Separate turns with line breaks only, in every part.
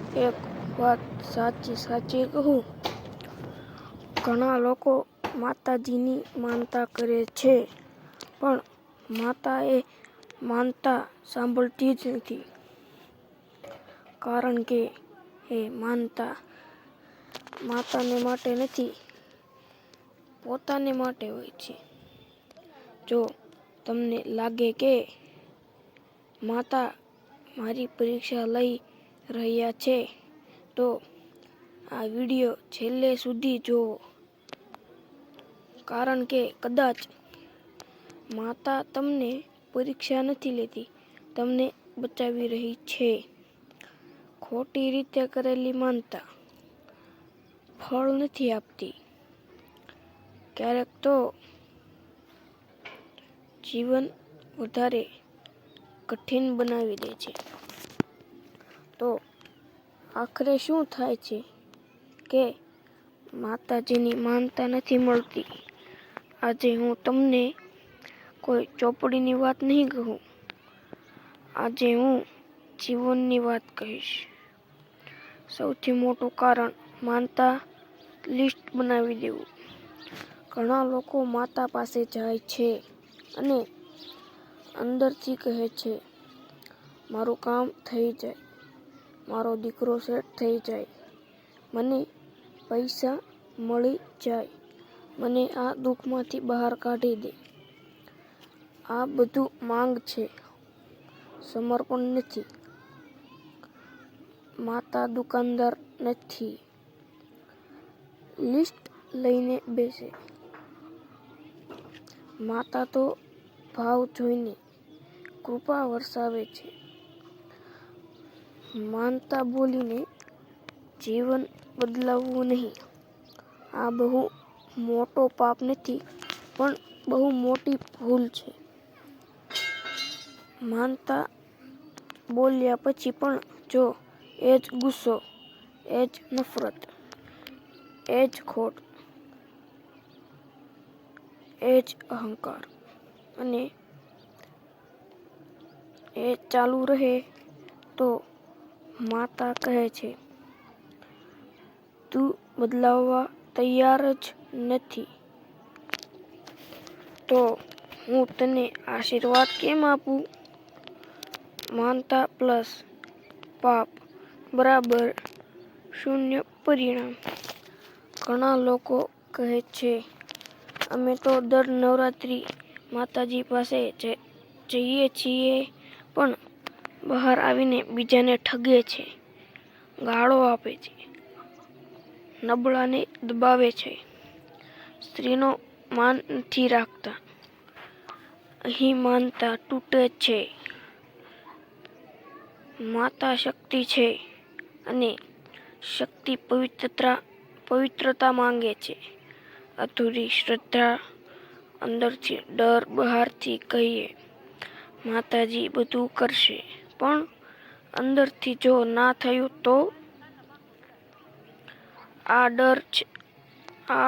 એક વાત સાચી કહું, ઘણા લોકો માતાજીની માનતા કરે છે, પણ માતા એ માનતા સાંભળતી જ નથી. કારણ કે એ માનતા માતાને માટે નથી, પોતાને માટે હોય છે. જો તમને લાગે કે માતા મારી પરીક્ષા લઈ રહ્યા છે, તો આ વિડિયો છેલ્લે સુધી જુઓ. કારણ કે કદાચ માતા તમને પરીક્ષા નથી લેતી, તમને બચાવી રહી છે. ખોટી રીતે કરેલી માનતા ફળ નથી આપતી. ક્યારેક તો જીવન વધારે કઠિન બનાવી દે છે. તો આખરે શું થાય છે કે માતાજીની માનતા નથી મળતી. આજે હું તમને કોઈ ચોપડીની વાત નહીં કહું. આજે હું જીવનની વાત કહીશ. સૌથી મોટું કારણ માનતા લિસ્ટ બનાવી દેવું. ઘણા લોકો માતા પાસે જાય છે અને અંદરથી કહે છે, મારું કામ થઈ જાય, મારો દીકરો સેટ થઈ જાય, મને પૈસા મળી જાય, મને આ દુઃખમાંથી બહાર કાઢી દે. આ બધું માંગ છે, સમર્પણ નથી. માતા દુકાનદાર નથી. લિસ્ટ લઈને બેસે. માતા તો ભાવ જોઈને કૃપા વરસાવે છે. માનતા બોલીને જીવન બદલાવવું નહીં. આ બહુ મોટો પાપ નથી, પણ બહુ મોટી ભૂલ છે. માનતા બોલ્યા પછી પણ જો એ જ ગુસ્સો, એ જ નફરત, એ જ ખોટ, એ જ અહંકાર અને એ ચાલુ રહે, તો માતા કહે છે, તું બદલાવવા તૈયાર જ નથી. તો હું તને આશીર્વાદ કેમ આપું? માનતા પ્લસ પાપ બરાબર 0 પરિણામ. ઘણા લોકો કહે છે, અમે તો દર નવરાત્રી માતાજી પાસે જઈએ છીએ, પણ બહાર આવીને બીજાને ઠગે છે, ગાળો આપે છે, નબળાને દબાવે છે, સ્ત્રીનો માન નથી રાખતા. અહીં માનતા તૂટે છે. માતા શક્તિ છે, અને શક્તિ પવિત્રતા માંગે છે. અધૂરી શ્રદ્ધા, અંદરથી ડર, બહારથી કહીએ માતાજી બધું કરશે, પણ અંદરથી જો ના થયું તો? આ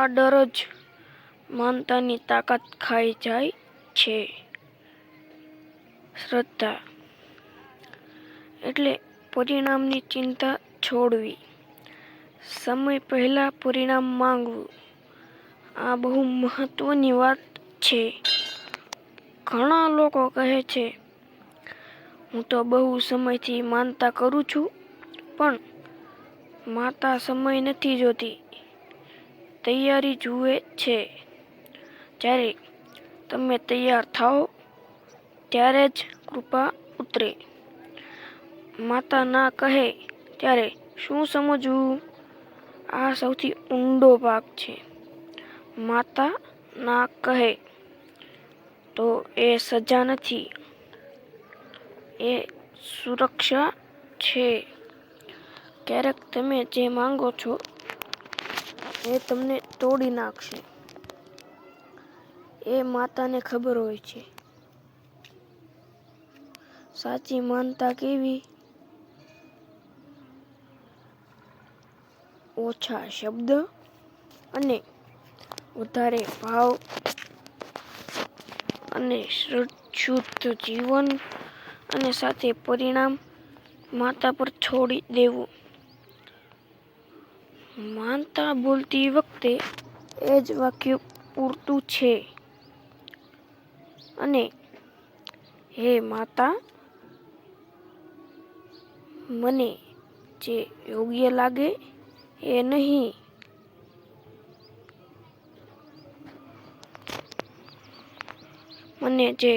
ડર જ માનતાની તાકાત ખાઈ જાય છે. શ્રદ્ધા એટલે પરિણામની ચિંતા છોડવી. સમય પહેલા પરિણામ માંગવું. આ બહુ મહત્વની વાત છે. ઘણા લોકો કહે છે, હું તો બહુ સમયથી માનતા કરું છું, પણ માતા સમય નથી જોતી, તૈયારી જુએ છે. જ્યારે તમે તૈયાર થાઓ, ત્યારે જ કૃપા ઉતરે. માતા ના કહે ત્યારે શું સમજવું? આ સૌથી ઊંડો ભાગ છે. માતા ના કહે તો એ સજા નથી, એ સુરક્ષા છે. ક્યારેક તમે જે માંગો છો એ તમને તોડી નાખશે. એ માતાને ખબર હોય છે. સાચી માનતા કેવી? ઓછા શબ્દ અને વધારે ભાવ અને શુદ્ધ જીવન, અને સાથે પરિણામ માતા પર છોડી દેવું. માનતા બોલતી વખતે એ જ વાક્ય પૂરતું છે. અને હે માતા, મને જે યોગ્ય લાગે એ નહીં. મને જે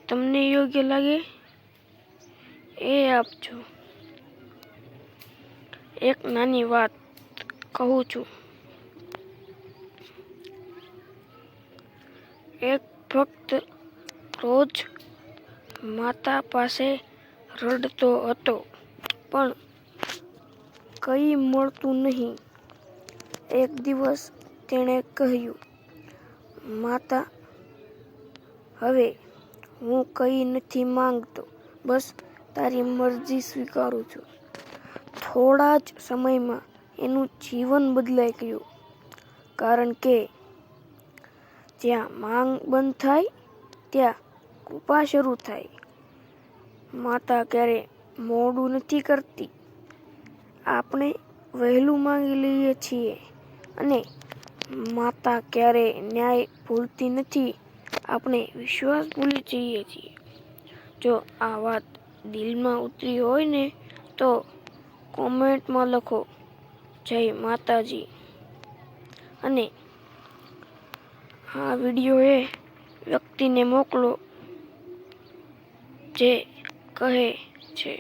તમને યોગ્ય લાગે એ આપજો. એક નાની વાત કહું છું. એક ભક્ત રોજ માતા પાસે રડતો હતો, પણ કંઈ મળતું નહીં. એક દિવસ તેણે કહ્યું, માતા, હવે હું કંઈ નથી માંગતો, બસ તારી મરજી સ્વીકારું છું. થોડા જ સમયમાં એનું જીવન બદલાઈ ગયું, કારણ કે જ્યાં માંગ બંધ થાય ત્યાં કૃપા શરૂ થાય. માતા ક્યારે મોડું નથી કરતી. આપણે વહેલું માંગી લઈએ છીએ, અને માતા ક્યારે ન્યાય ભૂલતી નથી. આપણે વિશ્વાસ ભૂલી જઈએ છીએ. જો આ વાત દિલમાં ઉતરી હોય ને, તો કોમેન્ટમાં લખો, જય માતાજી. અને આ વિડીયો એ વ્યક્તિને મોકલો જે કહે છે,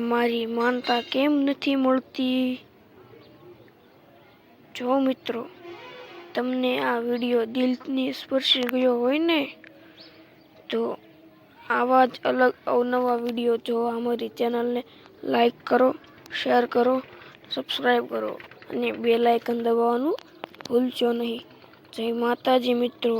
મારી માનતા કેમ નથી મળતી. જો મિત્રો, તમને આ વિડીયો દિલને સ્પર્શી ગયો હોય ને, તો આવા જ અલગ અવનવા વિડીયો જોવા અમારી ચેનલને લાઈક કરો, શેર કરો, સબસ્ક્રાઈબ કરો અને બેલ આઇકન દબાવવાનું ભૂલશો નહીં. જય માતાજી મિત્રો.